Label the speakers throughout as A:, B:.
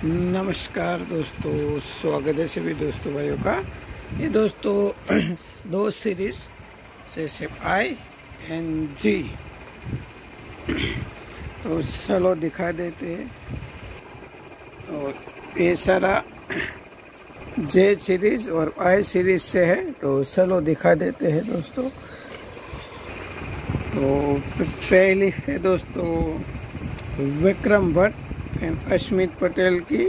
A: नमस्कार दोस्तों, स्वागत है सभी दोस्तों भाइयों का। ये दोस्तों दो सीरीज जैसे ING, तो चलो दिखा देते हैं। तो ये सारा J सीरीज और I सीरीज से है, तो चलो दिखा देते हैं दोस्तों। तो पहली है दोस्तों विक्रम भट्ट एंड अश्मित पटेल की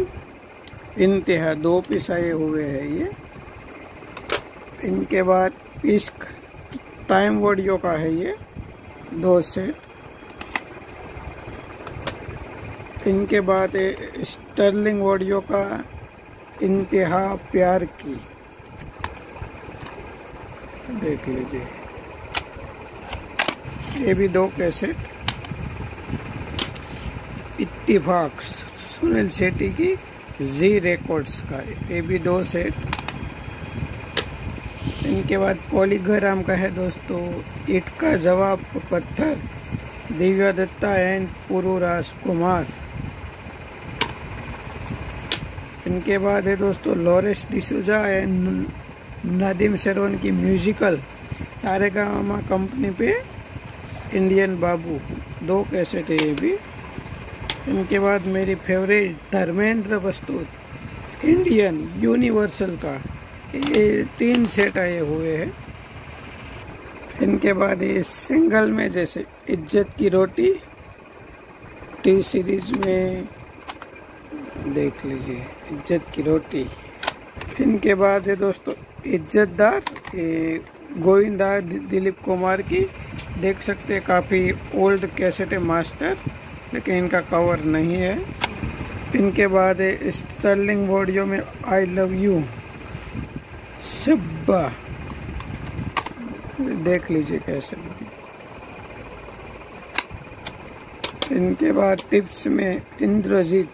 A: इंतहा, 2 पीस आए हुए हैं ये। इनके बाद इश्क टाइम ऑडियो का है ये 2 सेट। इनके बाद स्टर्लिंग ऑडियो का इंतहा प्यार की, देख लीजिए। ये भी 2 कैसेट। इत्तिफाक सुनील शेट्टी की जी रिकॉर्ड्स का, ये भी 2 सेट। इनके बाद पॉलीग्राम का है दोस्तों ईट का जवाब पत्थर, दिव्या दत्ता एंड पुरु राजकुमार। इनके बाद है दोस्तों लॉरेंस डिसूजा एंड नदीम श्रवण की म्यूजिकल सारेगामा कंपनी पे इंडियन बाबू, 2 कैसेट है ये भी। इनके बाद मेरी फेवरेट धर्मेंद्र प्रस्तुत इंडियन यूनिवर्सल का ये 3 सेट आए हुए हैं। इनके बाद ये सिंगल में जैसे इज्जत की रोटी टी सीरीज में, देख लीजिए इज्जत की रोटी। इनके बाद है दोस्तों इज्जतदार, ये गोविंदा दिलीप कुमार की, देख सकते हैं काफ़ी ओल्ड कैसेट है मास्टर, लेकिन इनका कवर नहीं है। इनके बाद स्टर्लिंग ऑडियो में आई लव यू सब्बा, देख लीजिए कैसे। इनके बाद टिप्स में इंद्रजीत,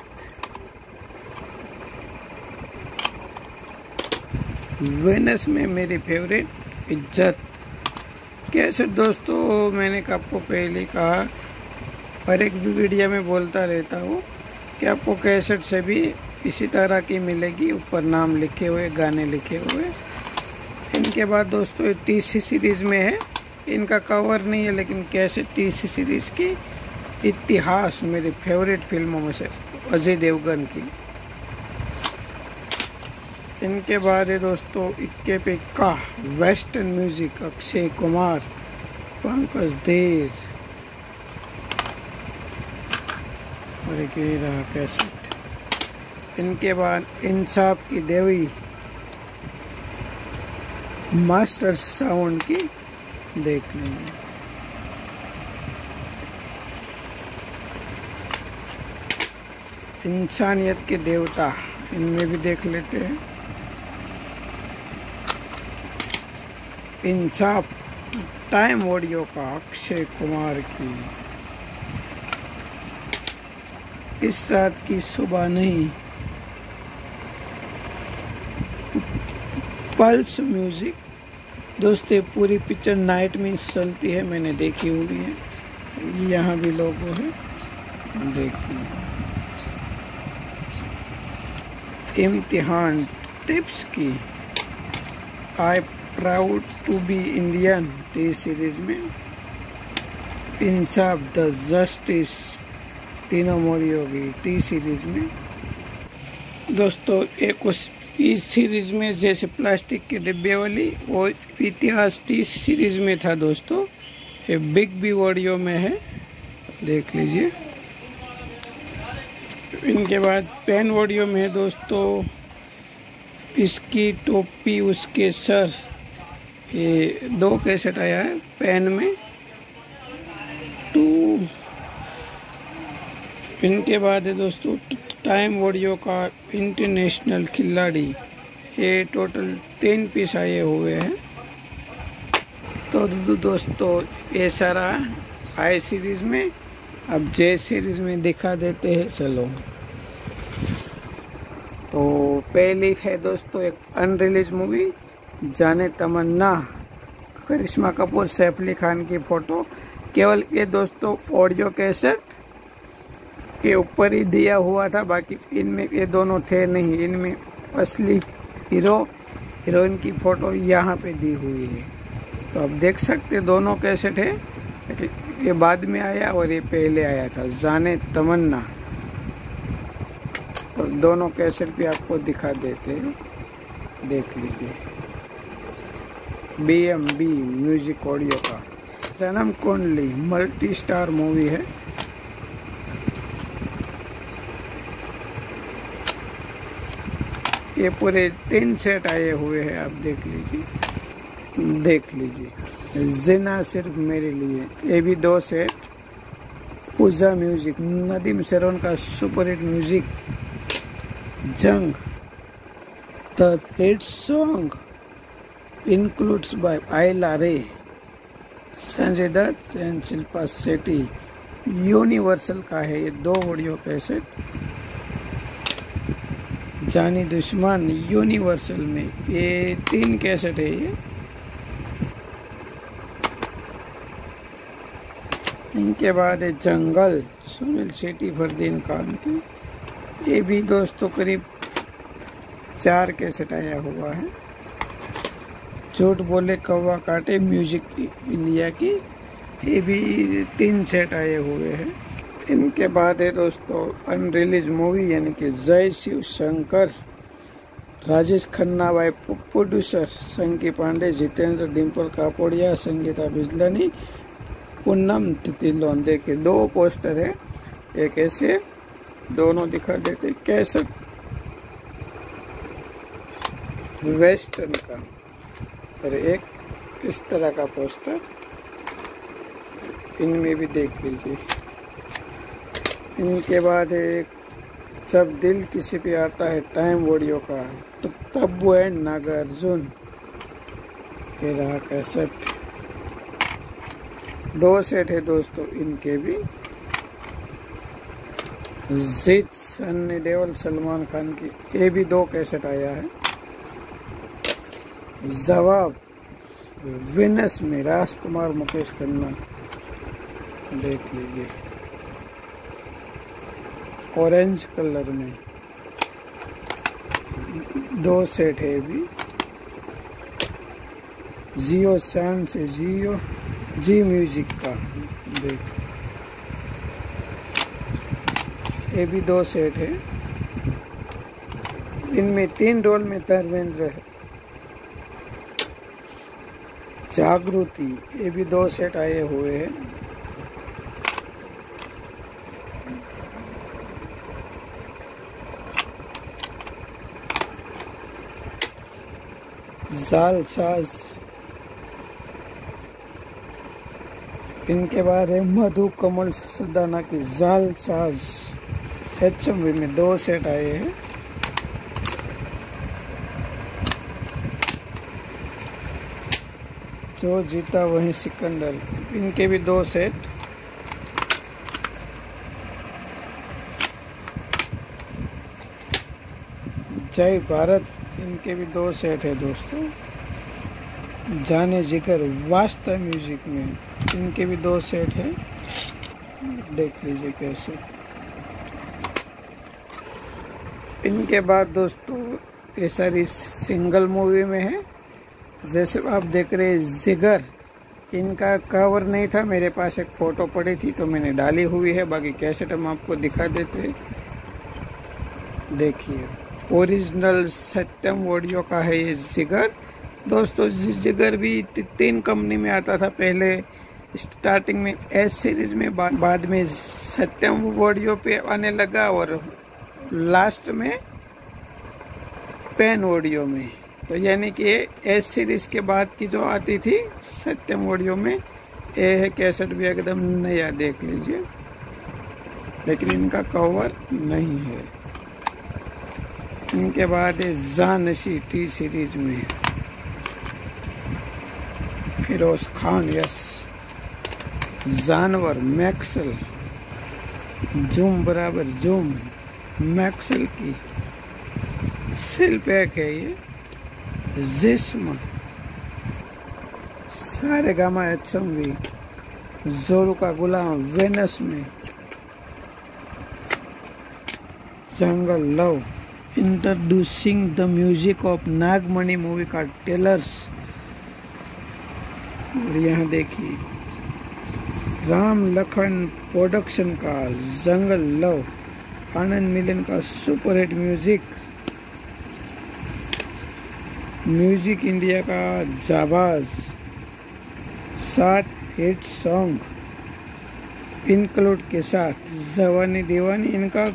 A: वेनस में मेरी फेवरेट इज्जत कैसेट। दोस्तों मैंने आपको पहले कहा और एक भी वीडियो में बोलता रहता हूँ कि आपको कैसेट से भी इसी तरह की मिलेगी, ऊपर नाम लिखे हुए, गाने लिखे हुए। इनके बाद दोस्तों 30 सीरीज में है, इनका कवर नहीं है लेकिन कैसेट 30 सीरीज की इतिहास, मेरी फेवरेट फिल्मों में से अजय देवगन की। इनके बाद है दोस्तों इक्के पे का वेस्टर्न म्यूजिक, अक्षय कुमार, पंकज देर और एक ये रहा कैसेट। इनके बाद इंसाफ की देवी मास्टर साउंड की, देख लेंगे। इंसानियत के देवता, इनमें भी देख लेते हैं। इंसाफ टाइम ऑडियो का अक्षय कुमार की, इस रात की सुबह नहीं, पल्स म्यूजिक। दोस्तों पूरी पिक्चर नाइट में चलती है, मैंने देखी हुई है, यहाँ भी लोगो है, देखिए। इम्तिहान टिप्स की I proud to be Indian T Series में। इंसाफ द जस्टिस, तीनों मोड़ी होगी टी सीरीज में। दोस्तों एक उस इस सीरीज में जैसे प्लास्टिक के डिब्बे वाली, वो इतिहास टी सीरीज में था दोस्तों, ये बिग बी ऑडियो में है, देख लीजिए। इनके बाद पेन ऑडियो में है दोस्तों इसकी टोपी उसके सर, ये 2 कैसेट आया है पेन में 2। इनके बाद है दोस्तों टाइम ऑडियो का इंटरनेशनल खिलाड़ी, ये टोटल 3 पीस आए हुए हैं। तो दोस्तों ये सारा I सीरीज में, अब J सीरीज में दिखा देते हैं, चलो। तो पहली है दोस्तों एक अनरिलीज मूवी जाने तमन्ना, करिश्मा कपूर सैफ अली खान की फोटो, केवल ये दोस्तों ऑडियो कैसेट के ऊपर ही दिया हुआ था, बाकी इनमें ये दोनों थे नहीं। इनमें असली हीरोइन की फोटो यहाँ पे दी हुई है। तो आप देख सकते दोनों कैसेट है, ये बाद में आया और ये पहले आया था, जाने तमन्ना। तो दोनों कैसेट भी आपको दिखा देते हैं, देख लीजिए। BMB म्यूजिक ऑडियो का जन्म कुंडली मल्टी स्टार मूवी है। ये पूरे 3 सेट आए हुए हैं, आप देख लीजिए। जिना सिर्फ मेरे लिए, ये भी 2 सेट। पूजा म्यूजिक, नदीम श्रवण का सुपर हिट म्यूजिक। जंग the hit song includes by आयला रे, संजय दत्त एंड शिल्पा शेट्टी। यूनिवर्सल का है ये 2 ऑडियो कैसेट। जानी दुश्मन यूनिवर्सल में ये 3 कैसेट है ये। इनके बाद है जंगल, सुनील शेट्टी फरदीन खान की। ये भी दोस्तों करीब 4 कैसेट आया हुआ है। झूठ बोले कौवा काटे म्यूजिक इंडिया की, ये भी 3 सेट आए हुए हैं। इनके बाद है दोस्तों अनरिलीज मूवी, यानी कि जय शिव शंकर। Rajesh Khanna by producer, Chunky Pandey, Jeetendra, Dimple Kapadia, Sangeeta Bijlani, Poonam Dhillon. देखिए 2 पोस्टर है, एक ऐसे दोनों दिखा देते कैसे वेस्टर्न का, और एक इस तरह का पोस्टर। इनमें भी देख लीजिए। इनके बाद एक जब दिल किसी पे आता है टाइम ऑडियो का, तो तब्बू एंड नागार्जुन। ये रहा कैसेट, 2 सेट है दोस्तों इनके भी। जिद सन्नी देओल सलमान खान की, ये भी 2 कैसेट आया है। जवाब विनस में राजकुमार मुकेश खन्ना, देख लीजिए ऑरेंज कलर में। 2 सेट है भी। जियो सैन से जियो जी म्यूजिक का, देख ये भी 2 सेट है। इनमें 3 रोल में धर्मेंद्र है। जागृति, ये भी 2 सेट आए हुए हैं। जाल साज। इनके बाद है मधु कमल सदाना की जाल साज। HMV में 2 सेट आए हैं। जो जीता वही सिकंदर, इनके भी 2 सेट। जय भारत, इनके भी 2 सेट है दोस्तों। जाने जिगर वास्तव म्यूजिक में, इनके भी 2 सेट है, देख लीजिए कैसे। इनके बाद दोस्तों ये सारी सिंगल मूवी में है। जैसे आप देख रहे हैं जिगर, इनका कवर नहीं था, मेरे पास एक फोटो पड़ी थी तो मैंने डाली हुई है। बाकी कैसेट हम आपको दिखा देते हैं, देखिए। ओरिजिनल सत्यम ऑडियो का है ये जिगर दोस्तों। जिगर भी 3 कंपनी में आता था पहले, स्टार्टिंग में एस सीरीज में, बाद में सत्यम ऑडियो पे आने लगा, और लास्ट में पेन ऑडियो में। तो यानी कि एस सीरीज के बाद की जो आती थी सत्यम ऑडियो में, ये है कैसेट भी एकदम नया, देख लीजिए। लेकिन इनका कवर नहीं है। इनके बाद है जानशी टी सीरीज में, फिरोज खान, यस। जानवर मैक्सल, जूम बराबर जूम, मैक्सल की सिल पैक है ये। जिस्म, सारे गामा HMV, जोरू का गुलाम वेनस में। Jungle love, introducing the music of Nagmani movie का टेलर्स। और यहाँ देखिए राम लखन प्रोडक्शन का जंगल लव, आनंद मिलन का सुपरहिट म्यूजिक, म्यूजिक इंडिया का जाबाज 7 हिट सॉन्ग इंक्लूड के साथ। जवानी दीवानी इनका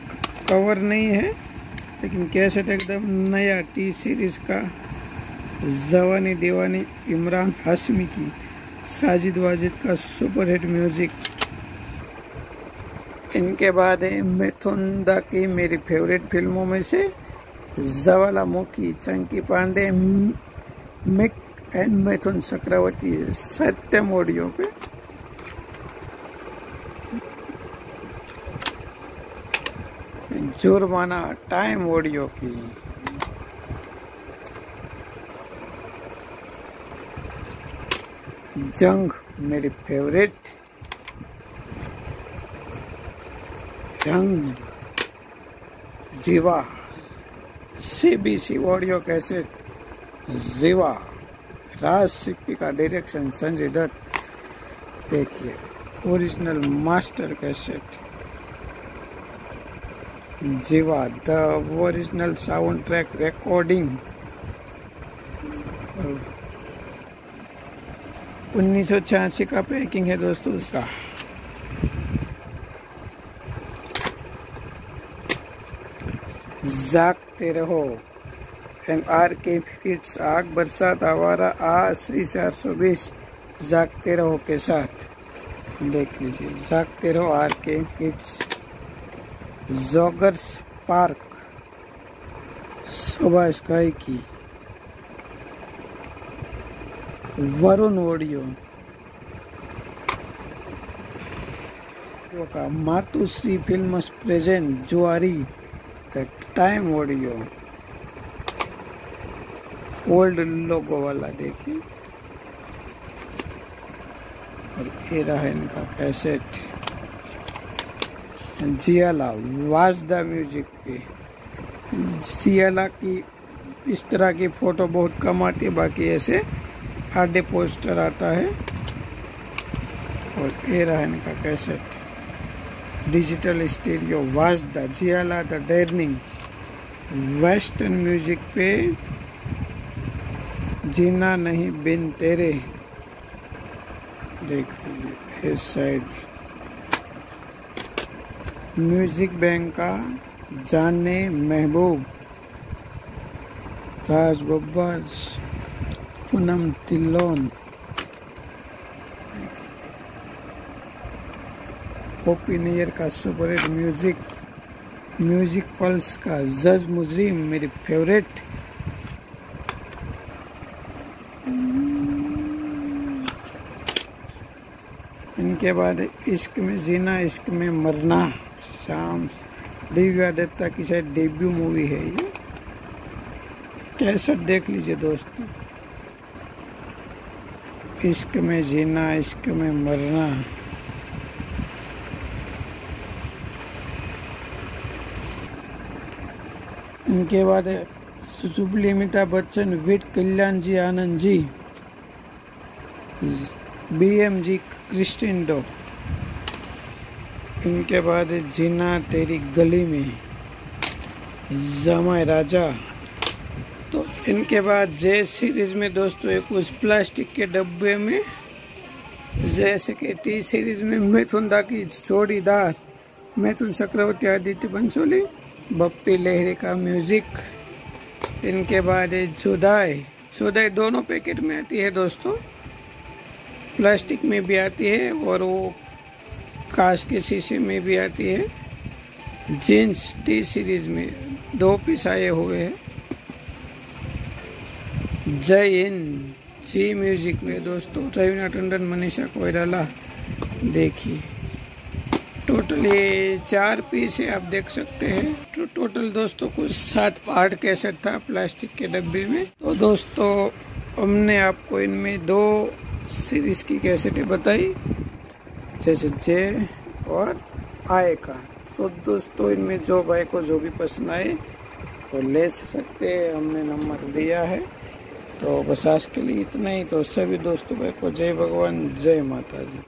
A: कवर नहीं है, लेकिन कैसेट एकदम नया टी सीरीज का जवानी दीवानी इमरान हाशमी की, साजिद वाजिद का सुपरहिट म्यूजिक। इनके बाद है मिथुन दा की मेरी फेवरेट फिल्मों में से ज्वालामुखी, चंकी पांडे, मिक एंड मिथुन चक्रवर्ती, सत्यम ऑडियो पे। जुर्माना टाइम ऑडियो की। जंग मेरी फेवरेट, जंग जीवा, CBC ऑडियो कैसेट जीवा, राज सिप्पी का डायरेक्शन संजय दत्त। देखिए ओरिजिनल मास्टर कैसेट जीवा, the original sound track recording. 1986 का पैकिंग है दोस्तों उसका। जागते रहो एंड RK फिट्स, आग बरसात आवारा श्री 420 जागते रहो के साथ। देख लीजिए जागते रहो RK fits. Joggers park Subhash Ghai की, वरुण ऑडियो का मातुश्री फिल्म्स प्रेजेंट जुआरी द टाइम ऑडियो, ओल्ड लोगो वाला देखिए। और ये रहा इनका कैसेट जियाला वाजदा म्यूजिक पे। जियाला की इस तरह की फोटो बहुत कम आती है, बाकी ऐसे आधे पोस्टर आता है। और ये रहा इनका कैसेट डिजिटल स्टीरियो वाजदा जियाला द डेर्निंग। वेस्टर्न म्यूजिक पे जीना नहीं बिन तेरे। देख लीजिए इस साइड म्यूजिक बैंक का जाने महबूब, राज बब्बर, पूनम तिल्लोन, ओपिनियर का सुपरहिट म्यूजिक, म्यूजिक पल्स का जज मुजरिम मेरी फेवरेट। इनके बाद इश्क में जीना इश्क में मरना, शाम दिव्या दत्ता की शायद डेब्यू मूवी है ये। कैसेट देख लीजिए दोस्तों, इश्क में जीना इश्क में मरना। इनके बाद सुजुबली Amitabh Bachchan with Kalyan ji Anand ji, BMG crescendo. इनके बाद जीना तेरी गली में, जमाई राजा। तो इनके बाद जे सीरीज में दोस्तों एक उस प्लास्टिक के डब्बे में, जैसे कि टी सीरीज में मिथुन दा की जोड़ीदार मिथुन चक्रवर्ती आदित्य पंचोली, बप्पी लहरी का म्यूजिक। इनके बाद जुदाई, जुदाई दोनों पैकेट में आती है दोस्तों, प्लास्टिक में भी आती है और वो कांच के शीशे में भी आती है। जीन्स टी सीरीज में 2 पीस आए हुए हैं। जय हिंद जी म्यूजिक में दोस्तों रवीना टंडन, मनीषा कोइराला। देखिए टोटल ये 4 पीस है, आप देख सकते हैं। तो टोटल दोस्तों कुछ 7 पार्ट कैसेट था प्लास्टिक के डब्बे में। तो दोस्तों हमने आपको इनमें 2 सीरीज की कैसेटें बताई, जैसे जे और आए का। तो तो दोस्तों इनमें जो भाई को जो भी पसंद आए वो ले सकते हैं, हमने नंबर दिया है। तो बस आज के लिए इतना ही। तो सभी दोस्तों भाई को जय भगवान, जय माता जी।